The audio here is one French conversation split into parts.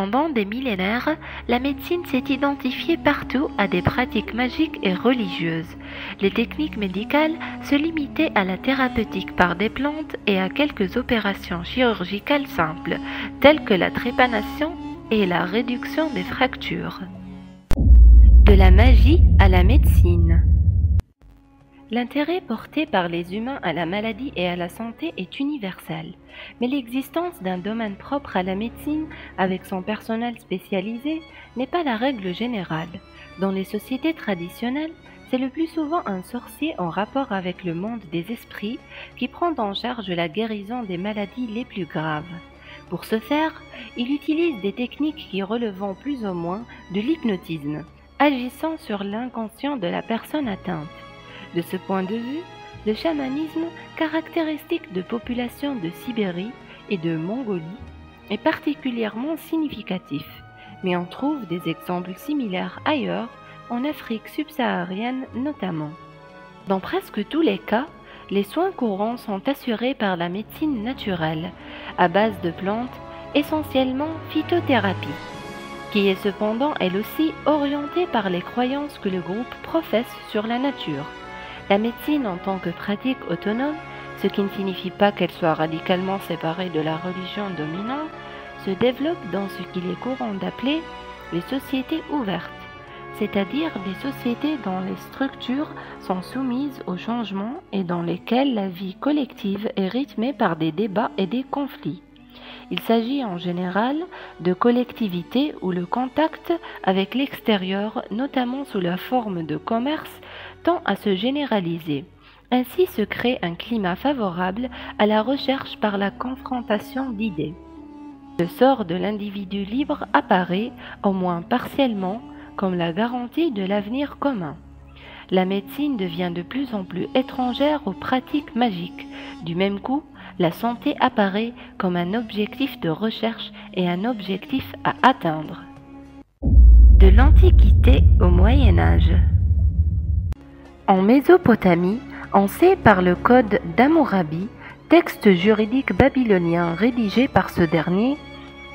Pendant des millénaires, la médecine s'est identifiée partout à des pratiques magiques et religieuses. Les techniques médicales se limitaient à la thérapeutique par des plantes et à quelques opérations chirurgicales simples, telles que la trépanation et la réduction des fractures. De la magie à la médecine. L'intérêt porté par les humains à la maladie et à la santé est universel, mais l'existence d'un domaine propre à la médecine, avec son personnel spécialisé, n'est pas la règle générale. Dans les sociétés traditionnelles, c'est le plus souvent un sorcier en rapport avec le monde des esprits qui prend en charge la guérison des maladies les plus graves. Pour ce faire, il utilise des techniques qui relèvent plus ou moins de l'hypnotisme, agissant sur l'inconscient de la personne atteinte. De ce point de vue, le chamanisme, caractéristique de populations de Sibérie et de Mongolie, est particulièrement significatif, mais on trouve des exemples similaires ailleurs, en Afrique subsaharienne notamment. Dans presque tous les cas, les soins courants sont assurés par la médecine naturelle, à base de plantes, essentiellement phytothérapie, qui est cependant elle aussi orientée par les croyances que le groupe professe sur la nature. La médecine en tant que pratique autonome, ce qui ne signifie pas qu'elle soit radicalement séparée de la religion dominante, se développe dans ce qu'il est courant d'appeler les sociétés ouvertes, c'est-à-dire des sociétés dont les structures sont soumises au changement et dans lesquelles la vie collective est rythmée par des débats et des conflits. Il s'agit en général de collectivités où le contact avec l'extérieur, notamment sous la forme de commerce, tend à se généraliser. Ainsi se crée un climat favorable à la recherche par la confrontation d'idées. Le sort de l'individu libre apparaît, au moins partiellement, comme la garantie de l'avenir commun. La médecine devient de plus en plus étrangère aux pratiques magiques. Du même coup, la santé apparaît comme un objectif de recherche et un objectif à atteindre. De l'Antiquité au Moyen Âge. En Mésopotamie, on sait par le code d'Hammurabi, texte juridique babylonien rédigé par ce dernier,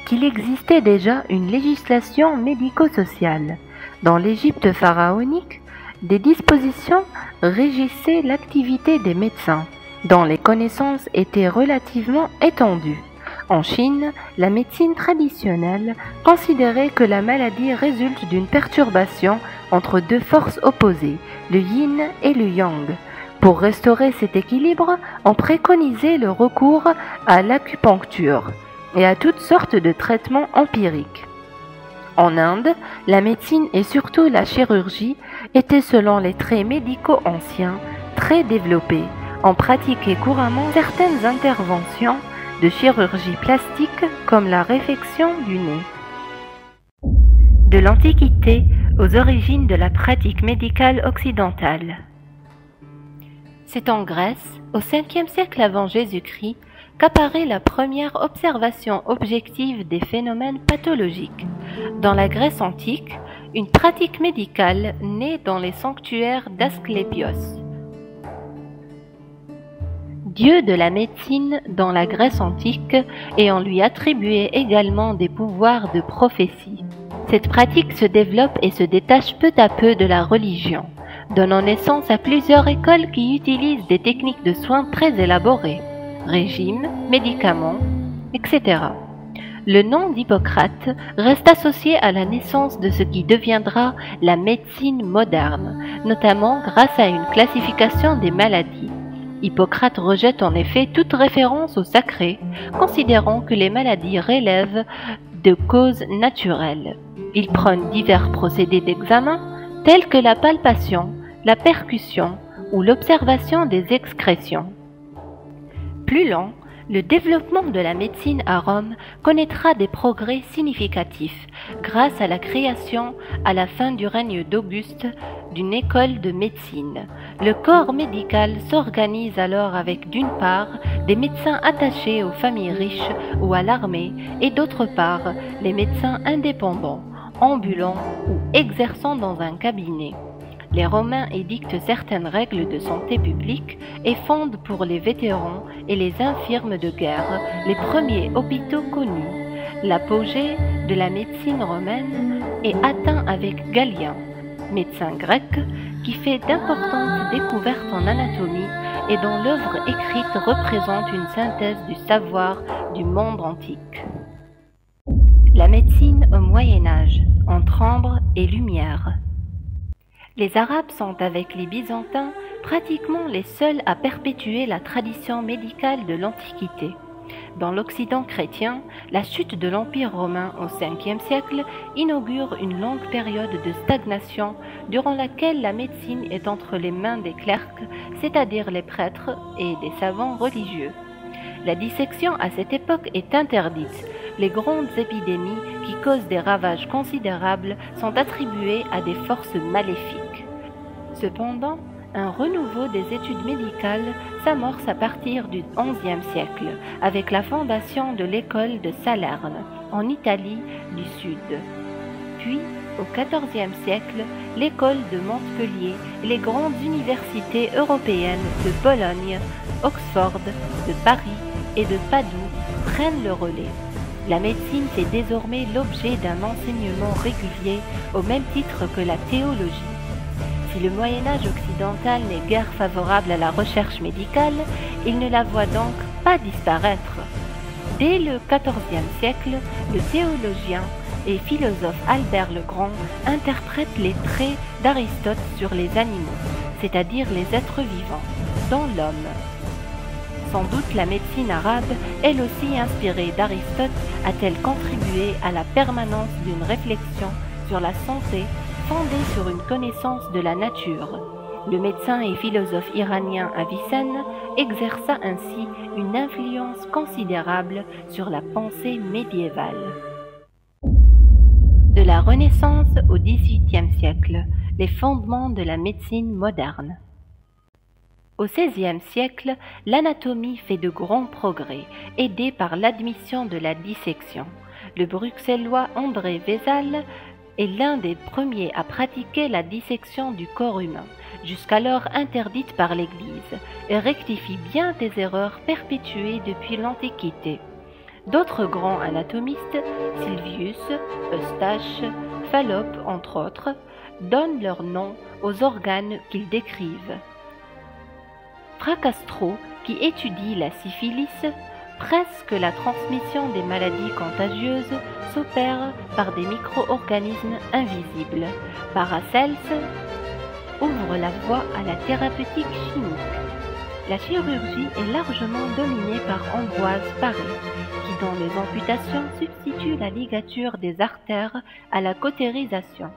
qu'il existait déjà une législation médico-sociale. Dans l'Égypte pharaonique, des dispositions régissaient l'activité des médecins, dont les connaissances étaient relativement étendues. En Chine, la médecine traditionnelle considérait que la maladie résulte d'une perturbation entre deux forces opposées, le yin et le yang. Pour restaurer cet équilibre, on préconisait le recours à l'acupuncture et à toutes sortes de traitements empiriques. En Inde, la médecine et surtout la chirurgie étaient selon les traits médicaux anciens très développées. On pratiquait couramment certaines interventions de chirurgie plastique comme la réfection du nez. De l'Antiquité aux origines de la pratique médicale occidentale. C'est en Grèce, au 5e siècle avant Jésus-Christ, qu'apparaît la première observation objective des phénomènes pathologiques. Dans la Grèce antique, une pratique médicale naît dans les sanctuaires d'Asclépios, dieu de la médecine dans la Grèce antique, et on lui attribuait également des pouvoirs de prophétie. Cette pratique se développe et se détache peu à peu de la religion, donnant naissance à plusieurs écoles qui utilisent des techniques de soins très élaborées, régimes, médicaments, etc. Le nom d'Hippocrate reste associé à la naissance de ce qui deviendra la médecine moderne, notamment grâce à une classification des maladies. Hippocrate rejette en effet toute référence au sacré, considérant que les maladies relèvent de causes naturelles. Il prône divers procédés d'examen, tels que la palpation, la percussion ou l'observation des excrétions. Plus lent, le développement de la médecine à Rome connaîtra des progrès significatifs grâce à la création, à la fin du règne d'Auguste, d'une école de médecine. Le corps médical s'organise alors avec d'une part des médecins attachés aux familles riches ou à l'armée et d'autre part les médecins indépendants, ambulants ou exerçant dans un cabinet. Les Romains édictent certaines règles de santé publique et fondent pour les vétérans et les infirmes de guerre les premiers hôpitaux connus. L'apogée de la médecine romaine est atteint avec Galien, médecin grec, qui fait d'importantes découvertes en anatomie et dont l'œuvre écrite représente une synthèse du savoir du monde antique. La médecine au Moyen Âge, entre ambre et lumière. Les Arabes sont, avec les Byzantins, pratiquement les seuls à perpétuer la tradition médicale de l'Antiquité. Dans l'Occident chrétien, la chute de l'Empire romain au 5e siècle inaugure une longue période de stagnation durant laquelle la médecine est entre les mains des clercs, c'est-à-dire les prêtres et des savants religieux. La dissection à cette époque est interdite. Les grandes épidémies qui causent des ravages considérables sont attribuées à des forces maléfiques. Cependant, un renouveau des études médicales s'amorce à partir du XIe siècle, avec la fondation de l'école de Salerne, en Italie du Sud. Puis, au XIVe siècle, l'école de Montpellier et les grandes universités européennes de Bologne, Oxford, de Paris et de Padoue prennent le relais. La médecine fait désormais l'objet d'un enseignement régulier au même titre que la théologie. Si le Moyen-Âge occidental n'est guère favorable à la recherche médicale, il ne la voit donc pas disparaître. Dès le XIVe siècle, le théologien et philosophe Albert le Grand interprète les traits d'Aristote sur les animaux, c'est-à-dire les êtres vivants, dont l'homme. Sans doute la médecine arabe, elle aussi inspirée d'Aristote, a-t-elle contribué à la permanence d'une réflexion sur la santé fondée sur une connaissance de la nature. Le médecin et philosophe iranien Avicenne exerça ainsi une influence considérable sur la pensée médiévale. De la Renaissance au XVIIIe siècle, les fondements de la médecine moderne. Au XVIe siècle, l'anatomie fait de grands progrès, aidée par l'admission de la dissection. Le bruxellois André Vézal est l'un des premiers à pratiquer la dissection du corps humain, jusqu'alors interdite par l'Église, et rectifie bien des erreurs perpétuées depuis l'Antiquité. D'autres grands anatomistes, Sylvius, Eustache, Fallope entre autres, donnent leur nom aux organes qu'ils décrivent. Fracastro, qui étudie la syphilis, presse que la transmission des maladies contagieuses s'opère par des micro-organismes invisibles. Paracelse ouvre la voie à la thérapeutique chimique. La chirurgie est largement dominée par Ambroise Paré, qui dans les amputations substitue la ligature des artères à la cautérisation.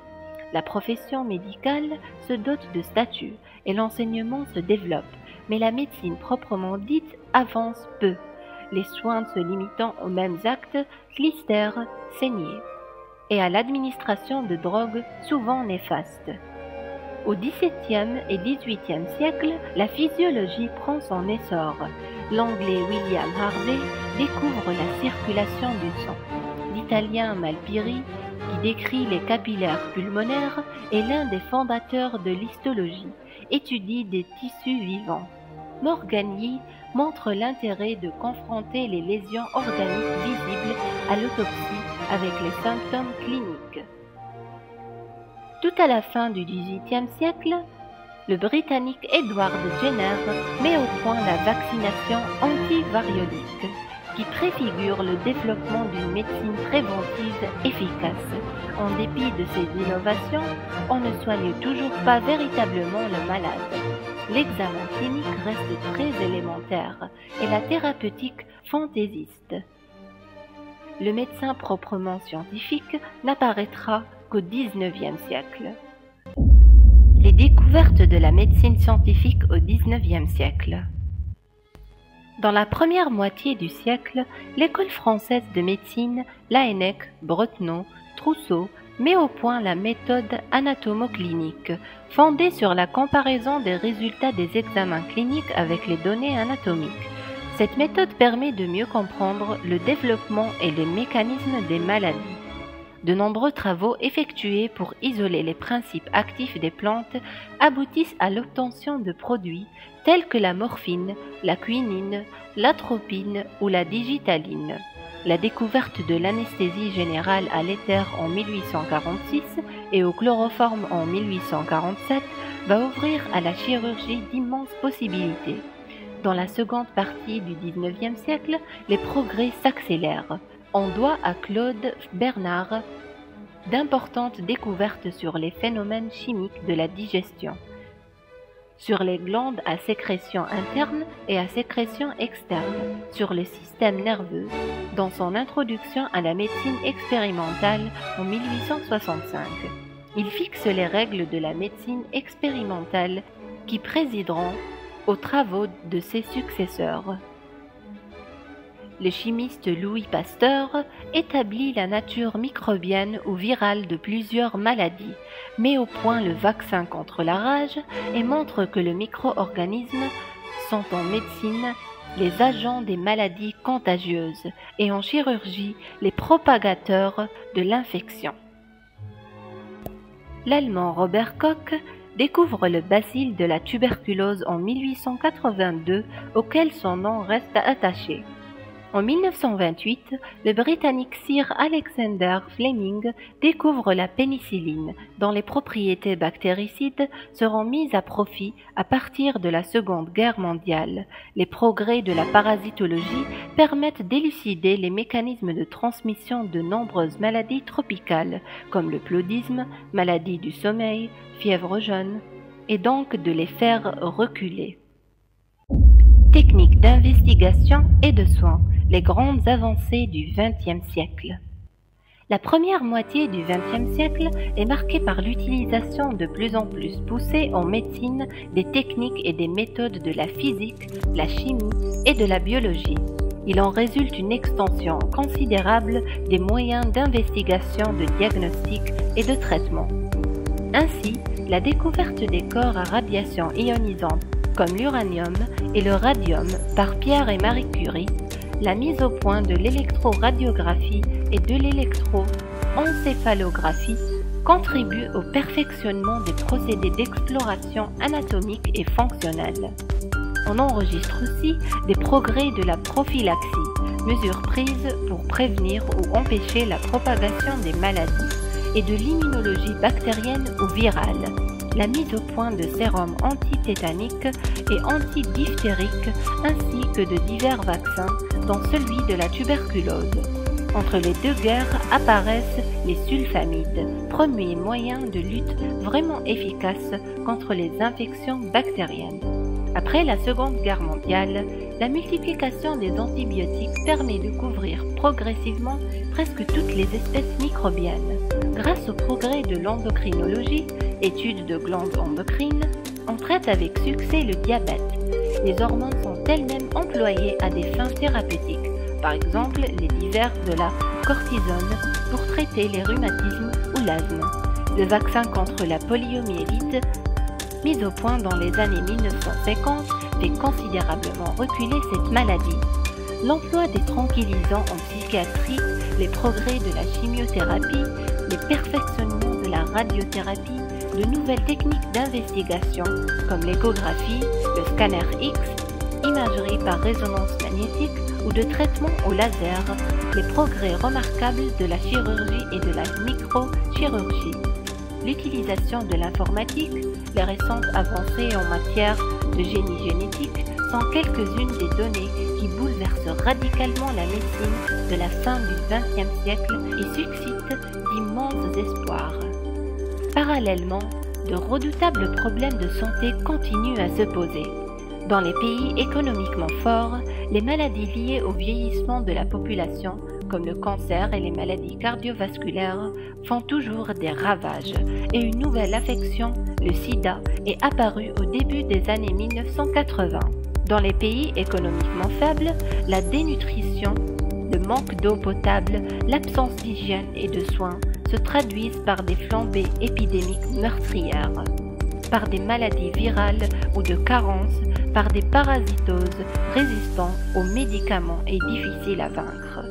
La profession médicale se dote de statuts et l'enseignement se développe, mais la médecine proprement dite avance peu, les soins se limitant aux mêmes actes, clistères, saignées, et à l'administration de drogues souvent néfastes. Au XVIIe et XVIIIe siècle, la physiologie prend son essor. L'anglais William Harvey découvre la circulation du sang. L'Italien Malpighi, qui décrit les capillaires pulmonaires, est l'un des fondateurs de l'histologie, étudie des tissus vivants. Morgagni montre l'intérêt de confronter les lésions organiques visibles à l'autopsie avec les symptômes cliniques. Tout à la fin du XVIIIe siècle, le Britannique Edward Jenner met au point la vaccination antivariolique, qui préfigure le développement d'une médecine préventive efficace. En dépit de ces innovations, on ne soigne toujours pas véritablement le malade. L'examen clinique reste très élémentaire et la thérapeutique fantaisiste. Le médecin proprement scientifique n'apparaîtra qu'au XIXe siècle. Les découvertes de la médecine scientifique au XIXe siècle. Dans la première moitié du siècle, l'école française de médecine, Laennec, Bretonneau, Trousseau, met au point la méthode anatomoclinique, fondée sur la comparaison des résultats des examens cliniques avec les données anatomiques. Cette méthode permet de mieux comprendre le développement et les mécanismes des maladies. De nombreux travaux effectués pour isoler les principes actifs des plantes aboutissent à l'obtention de produits tels que la morphine, la quinine, l'atropine ou la digitaline. La découverte de l'anesthésie générale à l'éther en 1846 et au chloroforme en 1847 va ouvrir à la chirurgie d'immenses possibilités. Dans la seconde partie du XIXe siècle, les progrès s'accélèrent. On doit à Claude Bernard d'importantes découvertes sur les phénomènes chimiques de la digestion, sur les glandes à sécrétion interne et à sécrétion externe, sur le système nerveux, dans son introduction à la médecine expérimentale en 1865. Il fixe les règles de la médecine expérimentale qui présideront aux travaux de ses successeurs. Le chimiste Louis Pasteur établit la nature microbienne ou virale de plusieurs maladies, met au point le vaccin contre la rage et montre que les micro-organismes sont en médecine les agents des maladies contagieuses et en chirurgie les propagateurs de l'infection. L'Allemand Robert Koch découvre le bacille de la tuberculose en 1882 auquel son nom reste attaché. En 1928, le Britannique Sir Alexander Fleming découvre la pénicilline, dont les propriétés bactéricides seront mises à profit à partir de la Seconde Guerre mondiale. Les progrès de la parasitologie permettent d'élucider les mécanismes de transmission de nombreuses maladies tropicales, comme le paludisme, maladie du sommeil, fièvre jaune, et donc de les faire reculer. Techniques d'investigation et de soins. Les grandes avancées du XXe siècle. La première moitié du XXe siècle est marquée par l'utilisation de plus en plus poussée en médecine des techniques et des méthodes de la physique, la chimie et de la biologie. Il en résulte une extension considérable des moyens d'investigation, de diagnostic et de traitement. Ainsi, la découverte des corps à radiation ionisante comme l'uranium et le radium par Pierre et Marie Curie, la mise au point de l'électroradiographie et de l'électroencéphalographie contribue au perfectionnement des procédés d'exploration anatomique et fonctionnelle. On enregistre aussi des progrès de la prophylaxie, mesures prises pour prévenir ou empêcher la propagation des maladies, et de l'immunologie bactérienne ou virale, la mise au point de sérums antitétaniques et antidiphtériques ainsi que de divers vaccins, dont celui de la tuberculose. Entre les deux guerres apparaissent les sulfamides, premier moyen de lutte vraiment efficace contre les infections bactériennes. Après la Seconde Guerre mondiale, la multiplication des antibiotiques permet de couvrir progressivement presque toutes les espèces microbiennes. Grâce au progrès de l'endocrinologie, étude de glandes endocrines, on traite avec succès le diabète. Les hormones sont elles-mêmes employées à des fins thérapeutiques, par exemple les divers de la cortisone pour traiter les rhumatismes ou l'asthme. Le vaccin contre la poliomyélite, mis au point dans les années 1950, fait considérablement reculer cette maladie. L'emploi des tranquillisants en psychiatrie, les progrès de la chimiothérapie, les perfectionnements de la radiothérapie, de nouvelles techniques d'investigation comme l'échographie, le scanner X, imagerie par résonance magnétique ou de traitement au laser, les progrès remarquables de la chirurgie et de la microchirurgie. L'utilisation de l'informatique, les récentes avancées en matière de génie génétique sont quelques-unes des données qui bouleversent radicalement la médecine de la fin du XXe siècle et suscitent d'immenses espoirs. Parallèlement, de redoutables problèmes de santé continuent à se poser. Dans les pays économiquement forts, les maladies liées au vieillissement de la population, comme le cancer et les maladies cardiovasculaires, font toujours des ravages et une nouvelle affection, le sida, est apparue au début des années 1980. Dans les pays économiquement faibles, la dénutrition, le manque d'eau potable, l'absence d'hygiène et de soins se traduisent par des flambées épidémiques meurtrières, par des maladies virales ou de carence, par des parasitoses résistant aux médicaments et difficiles à vaincre.